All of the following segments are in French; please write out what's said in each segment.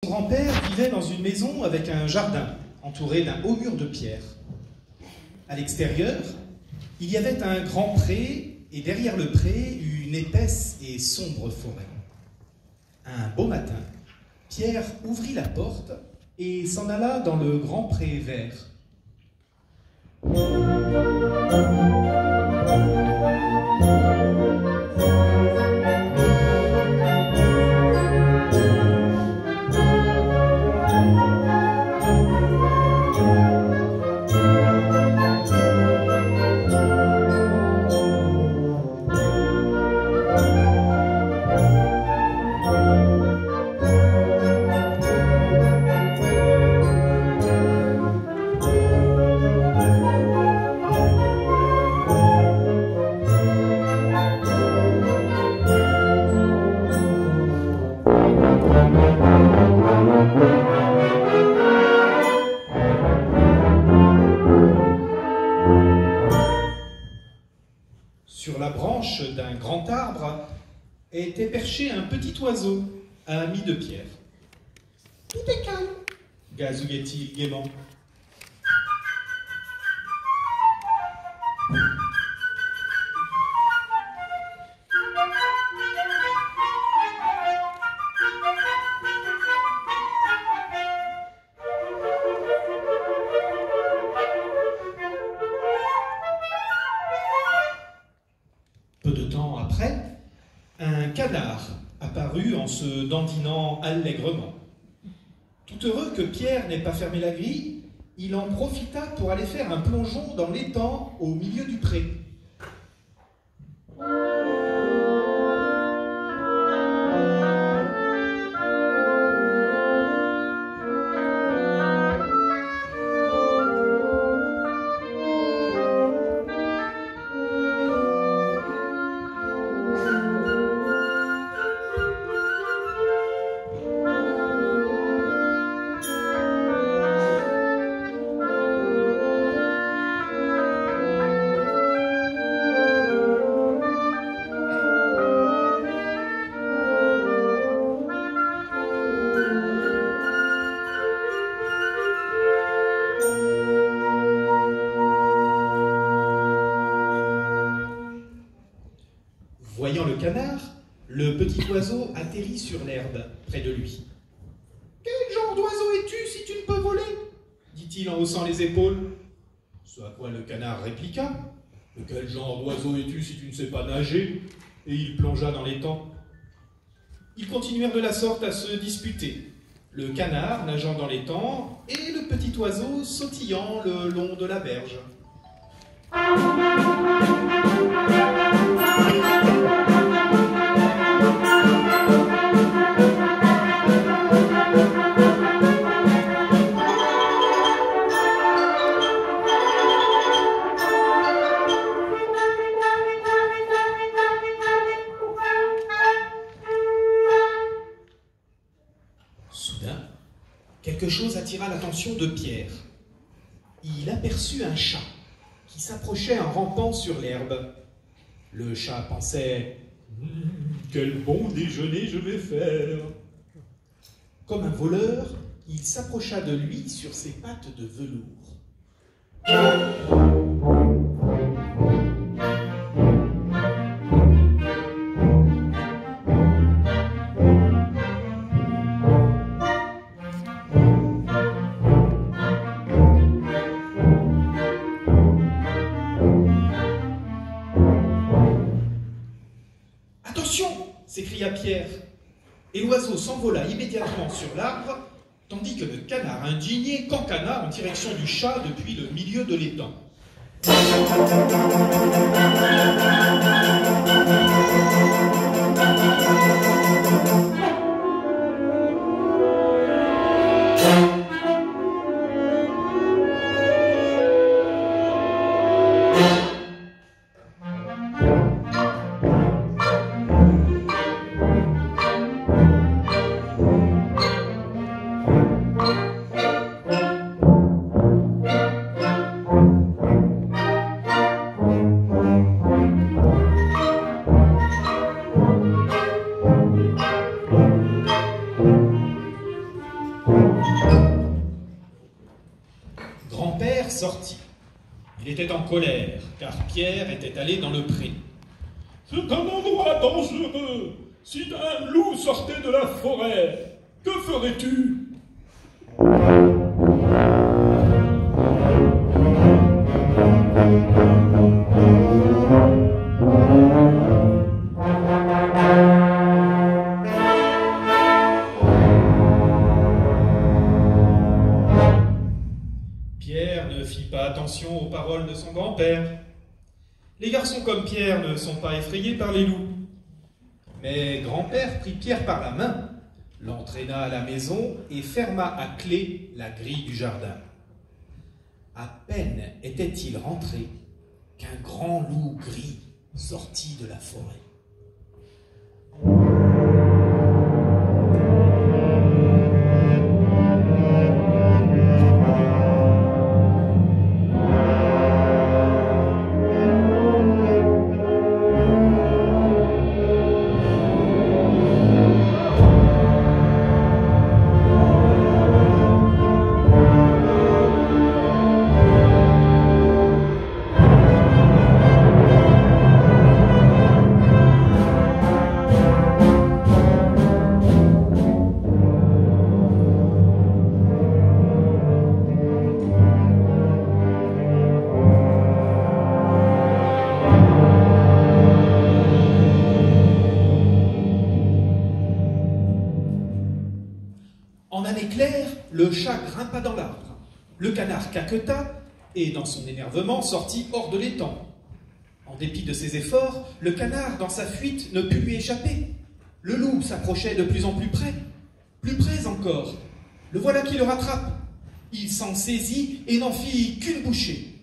Son grand-père vivait dans une maison avec un jardin entouré d'un haut mur de pierre. À l'extérieur, il y avait un grand pré et derrière le pré, une épaisse et sombre forêt. Un beau matin, Pierre ouvrit la porte et s'en alla dans le grand pré vert. Sur la branche d'un grand arbre était perché un petit oiseau, ami de Pierre. « Tout est calme » gazouillait-il gaiement. Peu de temps après, un canard apparut en se dandinant allègrement. Tout heureux que Pierre n'ait pas fermé la grille, il en profita pour aller faire un plongeon dans l'étang au milieu du pré. Voyant le canard, le petit oiseau atterrit sur l'herbe près de lui. « Quel genre d'oiseau es-tu si tu ne peux voler ?» dit-il en haussant les épaules. Ce à quoi le canard répliqua. « Quel genre d'oiseau es-tu si tu ne sais pas nager ?» Et il plongea dans l'étang. Ils continuèrent de la sorte à se disputer, le canard nageant dans l'étang et le petit oiseau sautillant le long de la berge. Soudain, quelque chose attira l'attention de Pierre. Il aperçut un chat qui s'approchait en rampant sur l'herbe. Le chat pensait « Quel bon déjeuner je vais faire !» Comme un voleur, il s'approcha de lui sur ses pattes de velours. « Attention !» s'écria Pierre. Et l'oiseau s'envola immédiatement sur l'arbre, tandis que le canard indigné cancana en direction du chat depuis le milieu de l'étang. sortit. Il était en colère, car Pierre était allé dans le pré. « C'est un endroit dangereux. Si un loup sortait de la forêt, que ferais-tu » ? Pierre ne fit pas attention aux paroles de son grand-père. Les garçons comme Pierre ne sont pas effrayés par les loups. Mais grand-père prit Pierre par la main, l'entraîna à la maison et ferma à clé la grille du jardin. À peine était-il rentré qu'un grand loup gris sortit de la forêt. En un éclair, le chat grimpa dans l'arbre. Le canard caqueta et, dans son énervement, sortit hors de l'étang. En dépit de ses efforts, le canard, dans sa fuite, ne put lui échapper. Le loup s'approchait de plus en plus près encore. Le voilà qui le rattrape. Il s'en saisit et n'en fit qu'une bouchée.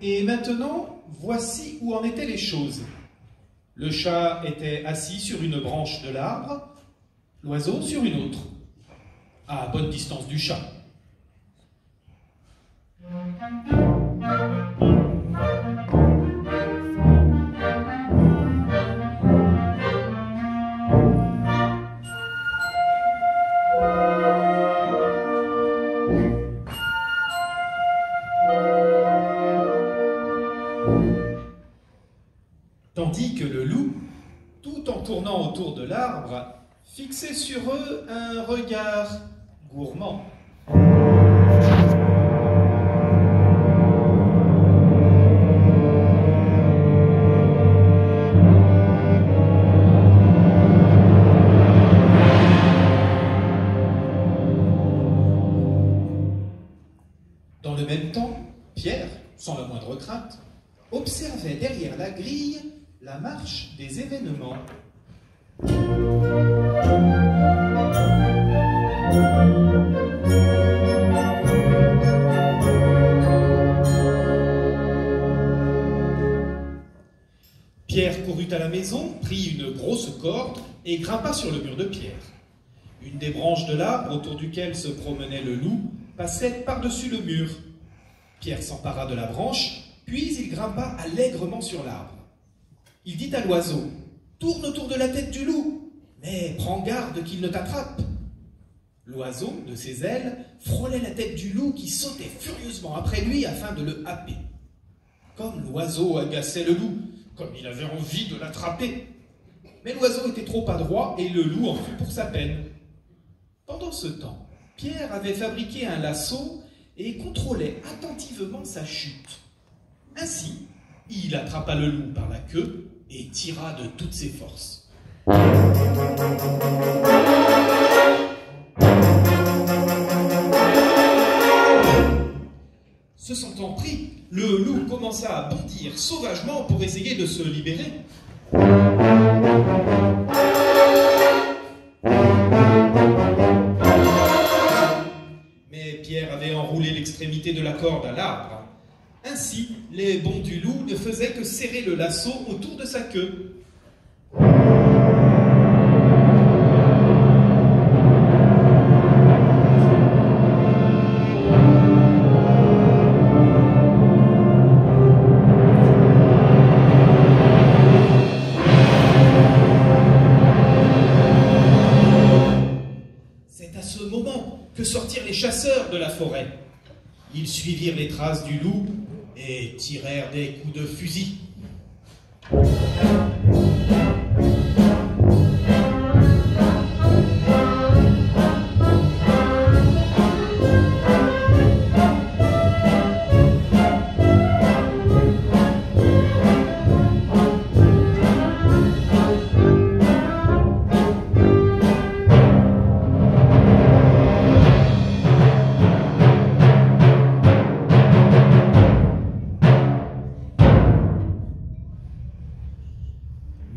Et maintenant, voici où en étaient les choses. Le chat était assis sur une branche de l'arbre, l'oiseau sur une autre, à bonne distance du chat. Tandis que le loup, tout en tournant autour de l'arbre, fixait sur eux un regard gourmand. Dans le même temps, Pierre, sans la moindre crainte, observait derrière la grille la marche des événements. Pierre courut à la maison, prit une grosse corde et grimpa sur le mur de pierre. Une des branches de l'arbre autour duquel se promenait le loup passait par-dessus le mur. Pierre s'empara de la branche, puis il grimpa allègrement sur l'arbre. Il dit à l'oiseau, « Tourne autour de la tête du loup, mais prends garde qu'il ne t'attrape. » L'oiseau, de ses ailes, frôlait la tête du loup qui sautait furieusement après lui afin de le happer. Comme l'oiseau agaçait le loup, comme il avait envie de l'attraper. Mais l'oiseau était trop adroit et le loup en fut pour sa peine. Pendant ce temps, Pierre avait fabriqué un lasso et contrôlait attentivement sa chute. Ainsi, il attrapa le loup par la queue et tira de toutes ses forces. le loup commença à bondir sauvagement pour essayer de se libérer. Mais Pierre avait enroulé l'extrémité de la corde à l'arbre. Ainsi, les bonds du loup ne faisaient que serrer le lasso autour de sa queue. C'est à ce moment que sortirent les chasseurs de la forêt. Ils suivirent les traces du loup et tirèrent des coups de fusil.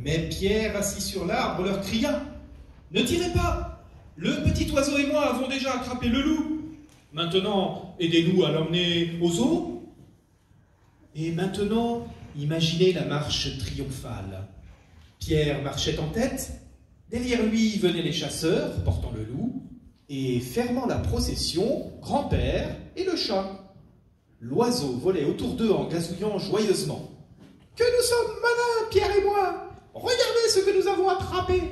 Mais Pierre, assis sur l'arbre, leur cria « Ne tirez pas! Le petit oiseau et moi avons déjà attrapé le loup. Maintenant, aidez-nous à l'emmener au zoo. » Et maintenant, imaginez la marche triomphale. Pierre marchait en tête, derrière lui venaient les chasseurs portant le loup, et fermant la procession, grand-père et le chat. L'oiseau volait autour d'eux en gazouillant joyeusement. « Que nous sommes malins, Pierre et moi! Regardez ce que nous avons attrapé! »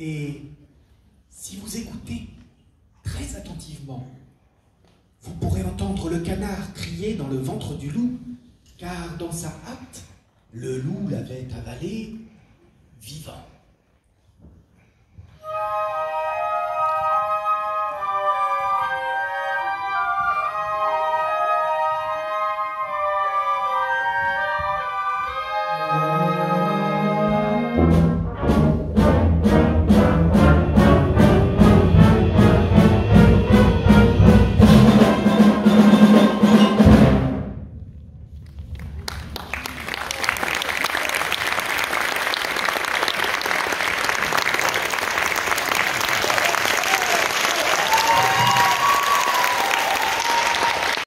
Et si vous écoutez très attentivement, vous pourrez entendre le canard crier dans le ventre du loup, car dans sa hâte, le loup l'avait avalé vivant.